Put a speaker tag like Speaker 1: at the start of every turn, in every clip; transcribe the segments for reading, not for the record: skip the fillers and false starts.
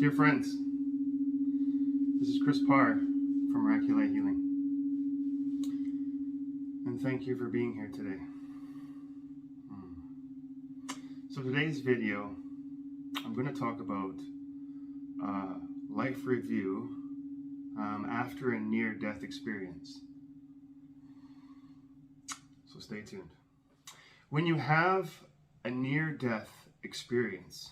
Speaker 1: Dear friends, this is Chris Parr from Miraculate Healing, and thank you for being here today. So today's video, I'm going to talk about life review after a near-death experience. So stay tuned. When you have a near-death experience,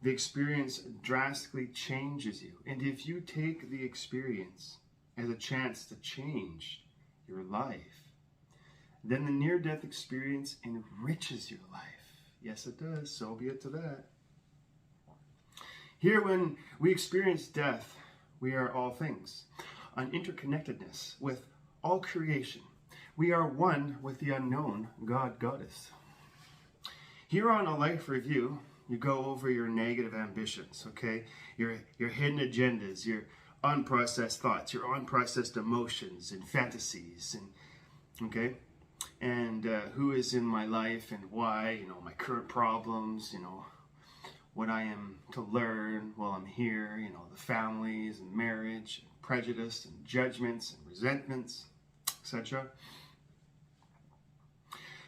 Speaker 1: the experience drastically changes you. And if you take the experience as a chance to change your life, then the near-death experience enriches your life. Yes, it does. So be it to that. Here, when we experience death, we are all things, an interconnectedness with all creation. We are one with the unknown God, Goddess. Here on A Life Review, you go over your negative ambitions, okay? Your hidden agendas, your unprocessed thoughts, your unprocessed emotions and fantasies, and okay? And who is in my life and why, my current problems, what I am to learn while I'm here, the families and marriage, and prejudice and judgments and resentments, etc.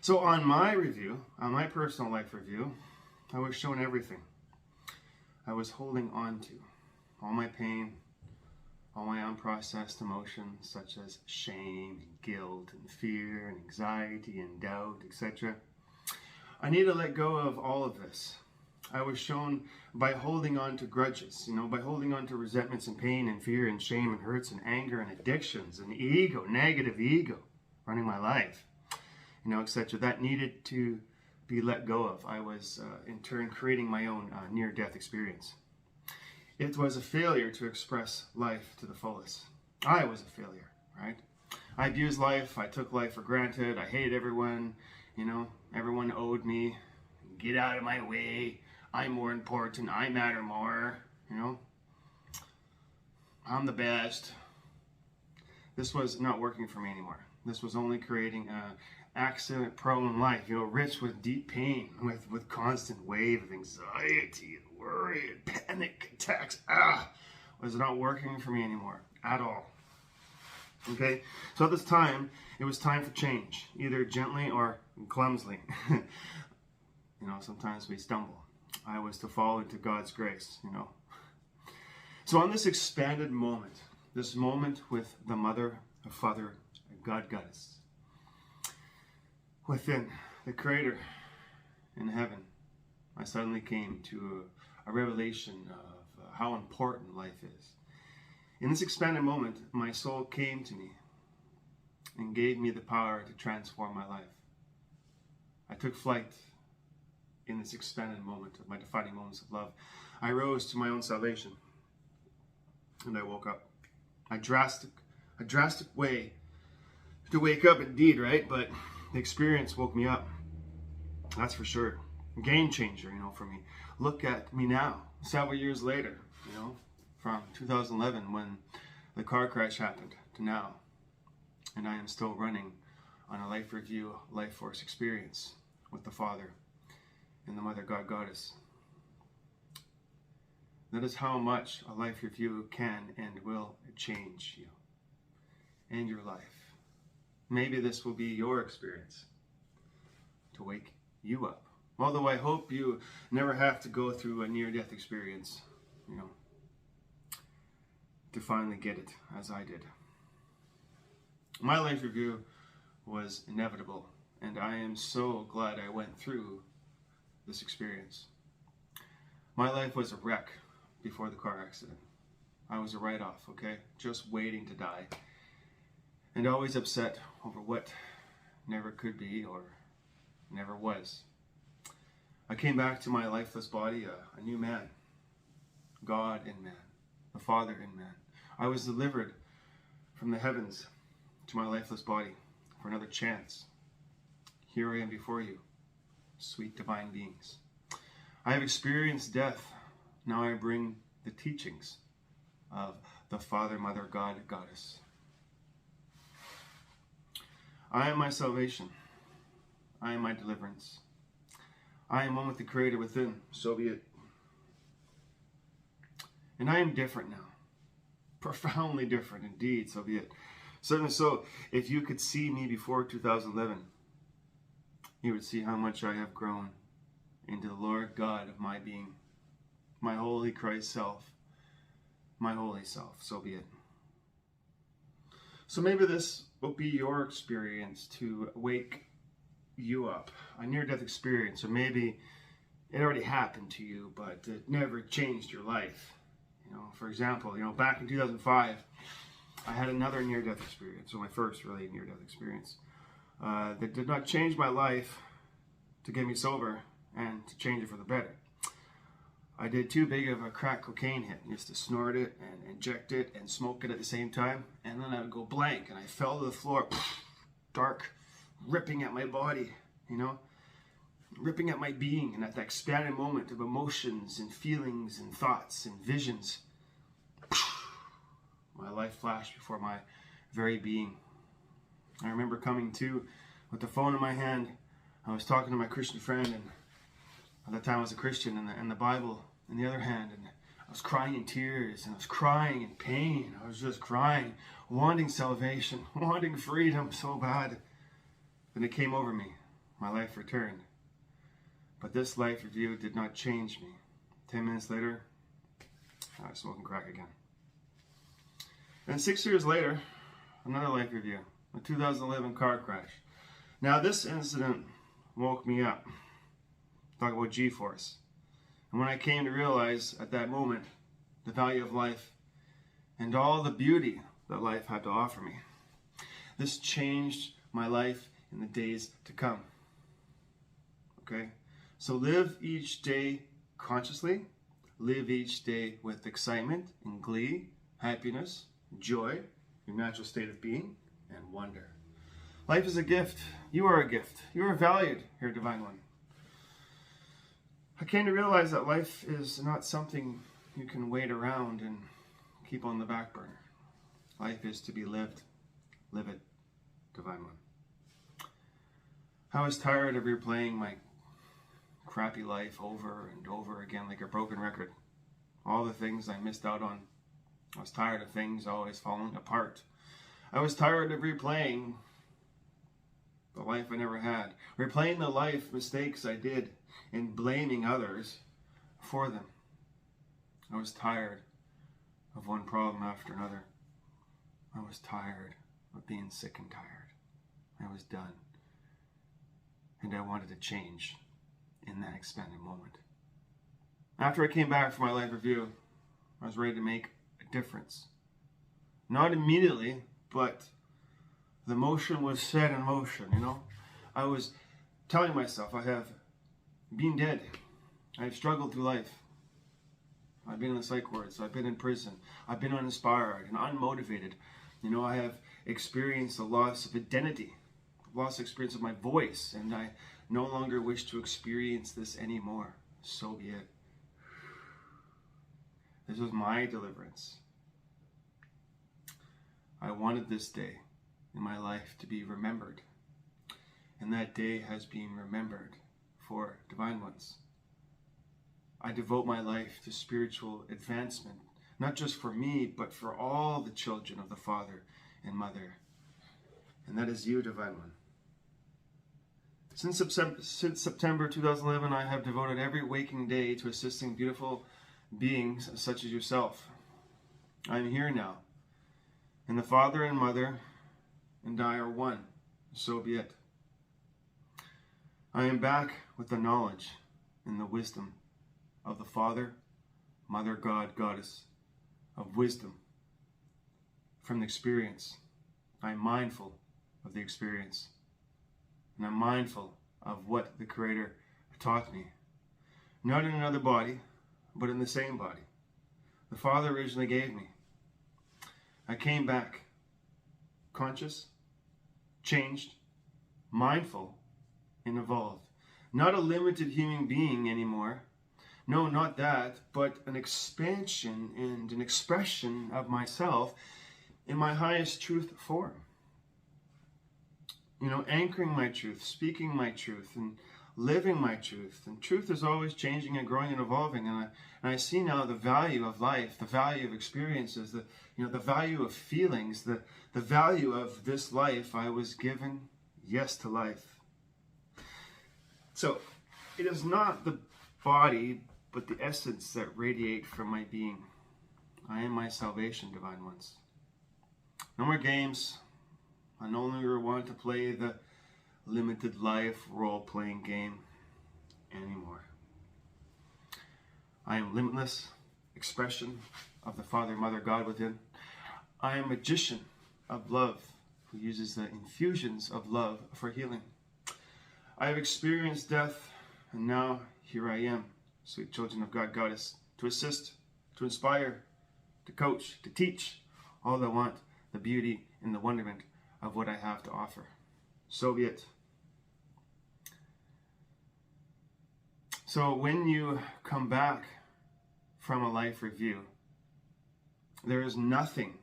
Speaker 1: So on my review, on my personal life review, I was shown everything I was holding on to. All my pain, all my unprocessed emotions such as shame, and guilt, and fear, and anxiety, and doubt, etc. I need to let go of all of this. I was shown by holding on to grudges, by holding on to resentments and pain and fear and shame and hurts and anger and addictions and ego, negative ego running my life, etc. That needed to be let go of. I was in turn creating my own near-death experience. It was a failure to express life to the fullest. I was a failure, right? I abused life. I took life for granted. I hated everyone. Everyone owed me. Get out of my way. I'm more important. I matter more. I'm the best. This was not working for me anymore. This was only creating a accident-prone life, rich with deep pain, with constant wave of anxiety and worry and panic attacks. Was not working for me anymore at all. Okay, so at this time, it was time for change, either gently or clumsily. Sometimes we stumble. I was to fall into God's grace, So on this expanded moment, this moment with the Mother, the Father, God, Goddess, within the Creator in heaven, I suddenly came to a revelation of how important life is. In this expanded moment, my soul came to me and gave me the power to transform my life. I took flight in this expanded moment of my defining moments of love. I rose to my own salvation and I woke up. A drastic way to wake up indeed, right? But the experience woke me up. That's for sure. Game changer, for me. Look at me now, several years later, from 2011 when the car crash happened to now. And I am still running on a life review, life force experience with the Father and the Mother, God, Goddess. That is how much a life review can and will change you and your life. Maybe this will be your experience to wake you up. Although I hope you never have to go through a near-death experience, to finally get it as I did. My life review was inevitable, and I am so glad I went through this experience. My life was a wreck before the car accident. I was a write-off, okay? Just waiting to die. And always upset over what never could be or never was. I came back to my lifeless body a new man. God in man. The Father in man. I was delivered from the heavens to my lifeless body for another chance. Here I am before you, sweet divine beings. I have experienced death. Now I bring the teachings of the Father, Mother, God, Goddess. I am my salvation. I am my deliverance. I am one with the Creator within. So be it. And I am different now. Profoundly different indeed, so be it. Certainly so, if you could see me before 2011, you would see how much I have grown into the Lord God of my being, my holy Christ self, my holy self, so be it. So maybe this will be your experience to wake you up, a near-death experience, or maybe it already happened to you, but it never changed your life. For example, back in 2005, I had another near-death experience, so my first really near-death experience, that did not change my life to get me sober and to change it for the better. I did too big of a crack cocaine hit, used to snort it and inject it and smoke it at the same time, and then I would go blank and I fell to the floor, dark, ripping at my body, ripping at my being, and at that expanded moment of emotions and feelings and thoughts and visions, my life flashed before my very being. I remember coming to with the phone in my hand. I was talking to my Christian friend, and at that time I was a Christian, and the Bible in the other hand, and I was crying in tears, and I was crying in pain. I was just crying, wanting salvation, wanting freedom so bad. Then it came over me. My life returned. But this life review did not change me. 10 minutes later, I was smoking crack again. And 6 years later, another life review, a 2011 car crash. Now this incident woke me up. Talk about G-force. And when I came to realize at that moment the value of life and all the beauty that life had to offer me, this changed my life in the days to come. Okay? So live each day consciously, live each day with excitement and glee, happiness, joy, your natural state of being, and wonder. Life is a gift. You are a gift. You are valued here, Divine One. I came to realize that life is not something you can wait around and keep on the back burner. Life is to be lived. Live it, Divine One. I was tired of replaying my crappy life over and over again like a broken record. All the things I missed out on. I was tired of things always falling apart. I was tired of replaying the life I never had. Replaying the life mistakes I did and blaming others for them. I was tired of one problem after another. I was tired of being sick and tired. I was done. And I wanted to change in that expanded moment. After I came back from my life review, I was ready to make a difference. Not immediately, but the motion was set in motion, I was telling myself I have been dead. I've struggled through life. I've been in the psych wards. I've been in prison. I've been uninspired and unmotivated. I have experienced the loss of identity, lost experience of my voice, and I no longer wish to experience this anymore. So be it. This was my deliverance. I wanted this day in my life to be remembered. And that day has been remembered for Divine Ones. I devote my life to spiritual advancement, not just for me, but for all the children of the Father and Mother. And that is you, Divine One. Since September 2011, I have devoted every waking day to assisting beautiful beings such as yourself. I am here now, and the Father and Mother and I are one. So be it. I am back with the knowledge and the wisdom of the Father, Mother, God, Goddess, of wisdom from the experience. I am mindful of the experience, and I'm mindful of what the Creator taught me. Not in another body, but in the same body the Father originally gave me. I came back conscious, changed, mindful, and evolved. Not a limited human being anymore. No, not that, but an expansion and an expression of myself in my highest truth form. Anchoring my truth, speaking my truth, and living my truth. And truth is always changing and growing and evolving. And I see now the value of life, the value of experiences, the value of feelings, the value of this life I was given, yes, to life. So it is not the body, but the essence that radiate from my being. I am my salvation, divine ones. No more games. I no longer want to play the limited life role-playing game anymore. I am limitless expression of the Father, Mother, God within. I am a magician of love who uses the infusions of love for healing. I have experienced death, and now here I am, sweet children of God, Goddess, to assist, to inspire, to coach, to teach all that want the beauty and the wonderment of what I have to offer. So be it. So when you come back from a life review, there is nothing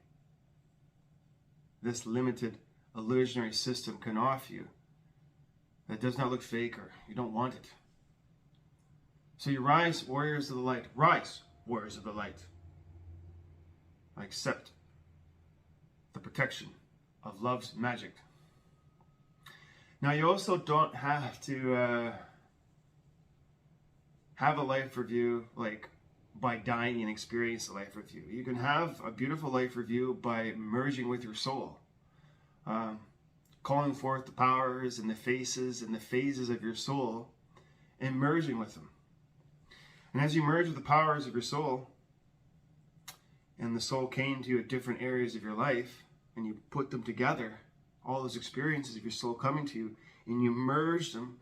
Speaker 1: this limited illusionary system can offer you that does not look fake or you don't want it. So you rise, warriors of the light. Rise, warriors of the light. I accept the protection of love's magic. Now you also don't have to have a life review like by dying and experience a life review. You can have a beautiful life review by merging with your soul, calling forth the powers and the faces and the phases of your soul and merging with them. And as you merge with the powers of your soul, and the soul came to you at different areas of your life, and you put them together, all those experiences of your soul coming to you, and you merge them,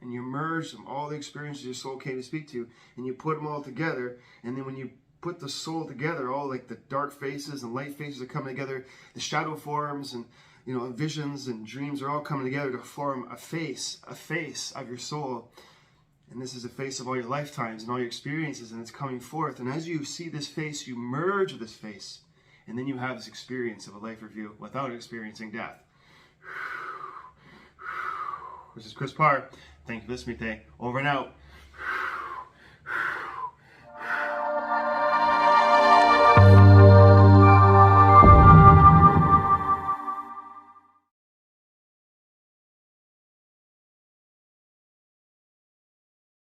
Speaker 1: all the experiences your soul came to speak to you, and you put them all together, and then when you put the soul together, all like the dark faces and light faces are coming together, the shadow forms and visions and dreams are all coming together to form a face of your soul. And this is a face of all your lifetimes and all your experiences, and it's coming forth. And as you see this face, you merge with this face, and then you have this experience of a life review without experiencing death. This is Chris Parr. Thank you for listening today. Over and out.